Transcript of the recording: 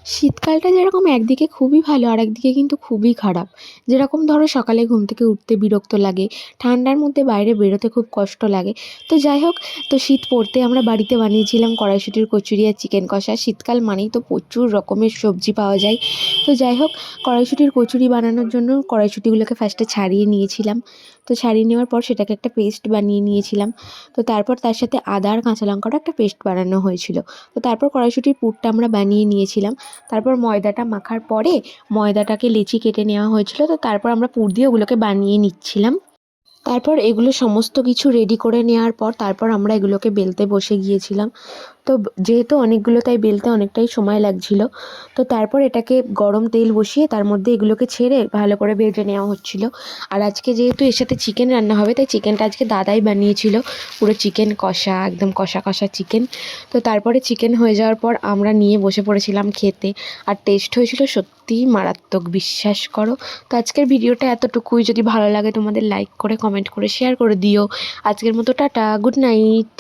শীতকালটা যেরকম একদিকে খুবই ভালো আর একদিকে কিন্তু খুবই খারাপ। যেরকম ধরো সকালে ঘুম থেকে উঠতে বিরক্ত লাগে, ঠান্ডার মধ্যে বাইরে বেরোতে খুব কষ্ট লাগে। তো যাই হোক, তো শীত পড়তে আমরা বাড়িতে বানিয়েছিলাম কড়াইশুঁটির কচুরি আর চিকেন কষা। শীতকাল মানেই তো প্রচুর রকমের সবজি পাওয়া যায়। তো যাই হোক, কড়াইশুঁটির কচুরি বানানোর জন্য কড়াইশুঁটিগুলোকে ফার্স্টে ছাড়িয়ে নিয়েছিলাম। তো ছাড়িয়ে নেওয়ার পর সেটাকে একটা পেস্ট বানিয়ে নিয়েছিলাম। তো তারপর তার সাথে আদা আর কাঁচা লঙ্কারও একটা পেস্ট বানানো হয়েছিল। তো তারপর কড়াইশুঁটির পুরটা আমরা বানিয়ে নিয়েছিলাম। তারপর ময়দাটা মাখার পরে ময়দাটাকে লেচি কেটে নেওয়া হয়েছিল। তো তারপর আমরা পুর দিয়ে ওগুলোকে বানিয়ে নিচ্ছিলাম। তারপর এগুলো সমস্ত কিছু রেডি করে নেওয়ার পর তারপর আমরা এগুলোকে বেলতে বসে গিয়েছিলাম। তো যেহেতু অনেকগুলো, তাই বেলতে অনেকটাই সময় লাগছিল। তো তারপর এটাকে গরম তেল বসিয়ে তার মধ্যে এগুলোকে ছেড়ে ভালো করে ভেজে নেওয়া হচ্ছিল। আর আজকে যেহেতু এর সাথে চিকেন রান্না হবে, তাই চিকেনটা আজকে দাদাই বানিয়েছিল। পুরো চিকেন কষা, একদম কষা কষা চিকেন। তো তারপরে চিকেন হয়ে যাওয়ার পর আমরা নিয়ে বসে পড়েছিলাম খেতে। আর টেস্ট হয়েছিল সত্যিই মারাত্মক, বিশ্বাস করো। তো আজকের ভিডিওটা এতটুকুই। যদি ভালো লাগে তোমাদের লাইক করে, কমেন্ট করে, শেয়ার করে দিও। আজকের মতো টাটা, গুড নাইট।